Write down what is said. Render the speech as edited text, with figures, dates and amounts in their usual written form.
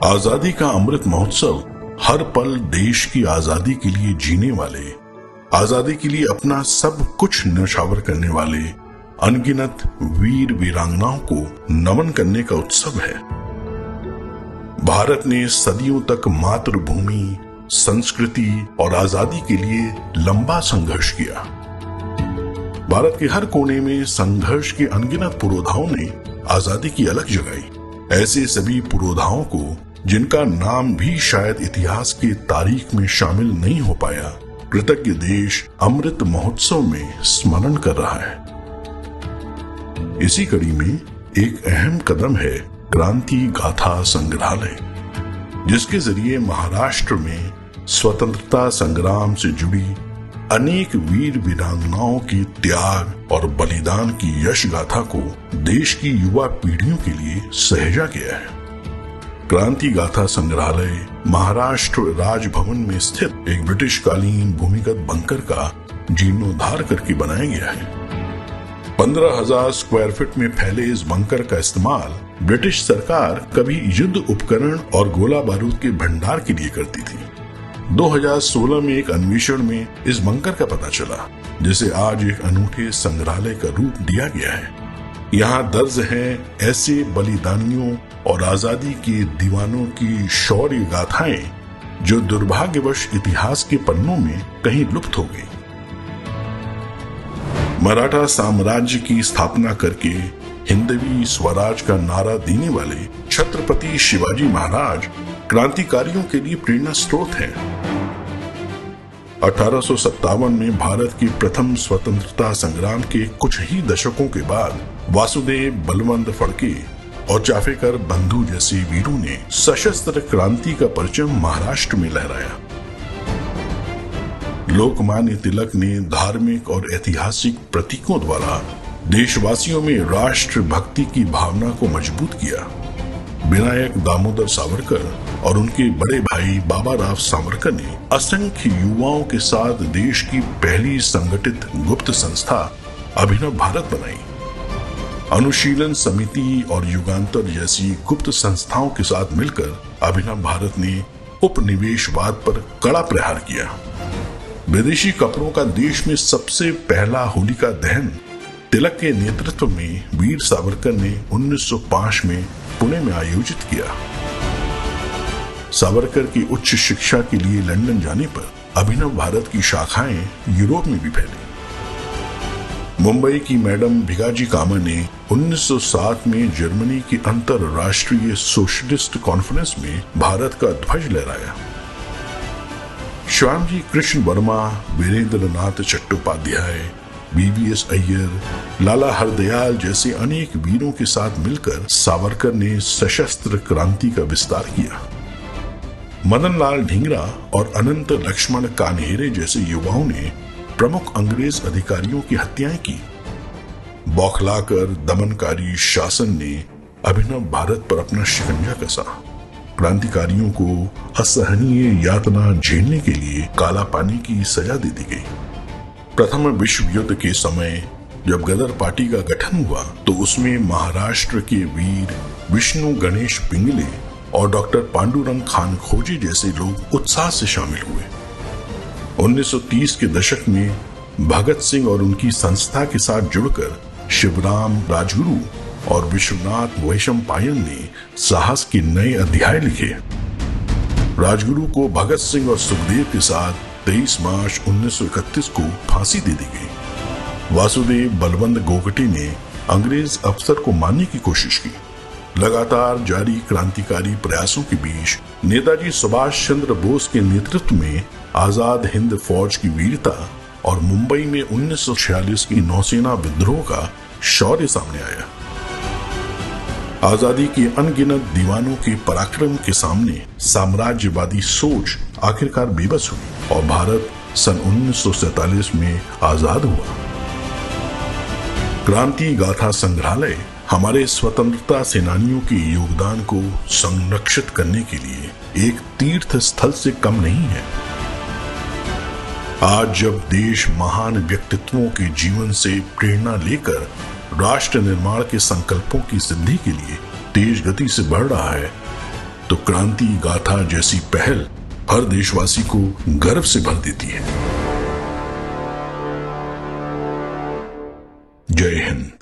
आजादी का अमृत महोत्सव हर पल देश की आजादी के लिए जीने वाले, आजादी के लिए अपना सब कुछ न्यौछावर करने वाले अनगिनत वीर वीरांगनाओं को नमन करने का उत्सव है। भारत ने सदियों तक मातृभूमि, संस्कृति और आजादी के लिए लंबा संघर्ष किया। भारत के हर कोने में संघर्ष के अनगिनत पुरोधाओं ने आजादी की अलग जगाई। ऐसे सभी पुरोधाओं को, जिनका नाम भी शायद इतिहास की तारीख में शामिल नहीं हो पाया, कृतज्ञ देश अमृत महोत्सव में स्मरण कर रहा है। इसी कड़ी में एक अहम कदम है क्रांति गाथा संग्रहालय, जिसके जरिए महाराष्ट्र में स्वतंत्रता संग्राम से जुड़ी अनेक वीर वीरांगनाओं की त्याग और बलिदान की यश गाथा को देश की युवा पीढ़ियों के लिए सहेजा गया है। क्रांति गाथा संग्रहालय महाराष्ट्र राजभवन में स्थित एक ब्रिटिश कालीन भूमिगत बंकर का जीर्णोद्धार करके बनाया गया है। 15,000 स्क्वायर फीट में फैले इस बंकर का इस्तेमाल ब्रिटिश सरकार कभी युद्ध उपकरण और गोला बारूद के भंडार के लिए करती थी। 2016 में एक अन्वेषण में इस बंकर का पता चला, जिसे आज एक अनूठे संग्रहालय का रूप दिया गया है। यहाँ दर्ज हैं ऐसे बलिदानियों और आजादी के दीवानों की शौर्य गाथाएं जो दुर्भाग्यवश इतिहास के पन्नों में कहीं लुप्त हो गई। मराठा साम्राज्य की स्थापना करके हिंदवी स्वराज का नारा देने वाले छत्रपति शिवाजी महाराज क्रांतिकारियों के लिए प्रेरणा स्रोत हैं। 1857 में भारत के प्रथम स्वतंत्रता संग्राम के कुछ ही दशकों के बाद वासुदेव बलवंत फड़के और चाफेकर बंधु जैसे वीरों ने सशस्त्र क्रांति का परचम महाराष्ट्र में लहराया। लोकमान्य तिलक ने धार्मिक और ऐतिहासिक प्रतीकों द्वारा देशवासियों में राष्ट्र भक्ति की भावना को मजबूत किया। विनायक दामोदर सावरकर और उनके बड़े भाई बाबा राव सावरकर ने असंख्य युवाओं के साथ देश की पहली संगठित गुप्त संस्था अभिनव भारत बनाई। अनुशीलन समिति और युगांतर जैसी गुप्त संस्थाओं के साथ मिलकर अभिनव भारत ने उपनिवेशवाद पर कड़ा प्रहार किया। विदेशी कपड़ों का देश में सबसे पहला होलिका दहन तिलक के नेतृत्व में वीर सावरकर ने 1905 में पुणे में आयोजित किया। सावरकर की उच्च शिक्षा के लिए लंदन जाने पर अभिनव भारत की शाखाएं यूरोप में भी फैली। मुंबई की मैडम भिगाजी कामा ने 1907 में जर्मनी की अंतरराष्ट्रीय सोशलिस्ट कॉन्फ्रेंस में भारत का ध्वज लहराया। श्यामजी कृष्ण वर्मा, वीरेंद्र नाथ चट्टोपाध्याय, BVS अय्यर, लाला हरदयाल जैसे अनेक वीरों के साथ मिलकर सावरकर ने सशस्त्र क्रांति का विस्तार किया। मदन लाल ढींगरा और अनंत लक्ष्मण कान्हेरे जैसे युवाओं ने प्रमुख अंग्रेज अधिकारियों की हत्याएं की। बौखलाकर दमनकारी शासन ने अभिनव भारत पर अपना शिकंजा कसा। क्रांतिकारियों को असहनीय यातना झेलने के लिए काला पानी की सजा दे दी गई। प्रथम विश्व युद्ध के समय जब गदर पार्टी का गठन हुआ तो उसमें महाराष्ट्र के वीर विष्णु गणेश पिंगले और डॉक्टर पांडुरंग खान खोजे जैसे लोग उत्साह से शामिल हुए। 1930 के दशक में भगत सिंह और उनकी संस्था के साथ जुड़कर शिवराम राजगुरु और विश्वनाथ वैशंपायन ने साहस के नए अध्याय लिखे। राजगुरु को भगत सिंह और सुखदेव के साथ 23 मार्च 1931 को फांसी दे दी गई। वासुदेव बलवंत गोगटे ने अंग्रेज अफसर को मारने की कोशिश की। लगातार जारी क्रांतिकारी प्रयासों के बीच नेताजी सुभाष चंद्र बोस के नेतृत्व में आजाद हिंद फौज की वीरता और मुंबई में 1946 की नौसेना विद्रोह का शौर्य सामने आया। आजादी के अनगिनत दीवानों के पराक्रम के सामने साम्राज्यवादी सोच आखिरकार बेबस हुई और भारत सन 1947 में आजाद हुआ। क्रांति गाथा संग्रहालय हमारे स्वतंत्रता सेनानियों के योगदान को संरक्षित करने के लिए एक तीर्थ स्थल से कम नहीं है। आज जब देश महान व्यक्तित्वों के जीवन से प्रेरणा लेकर राष्ट्र निर्माण के संकल्पों की सिद्धि के लिए तेज गति से बढ़ रहा है, तो क्रांति गाथा जैसी पहल हर देशवासी को गर्व से भर देती है। जय हिंद।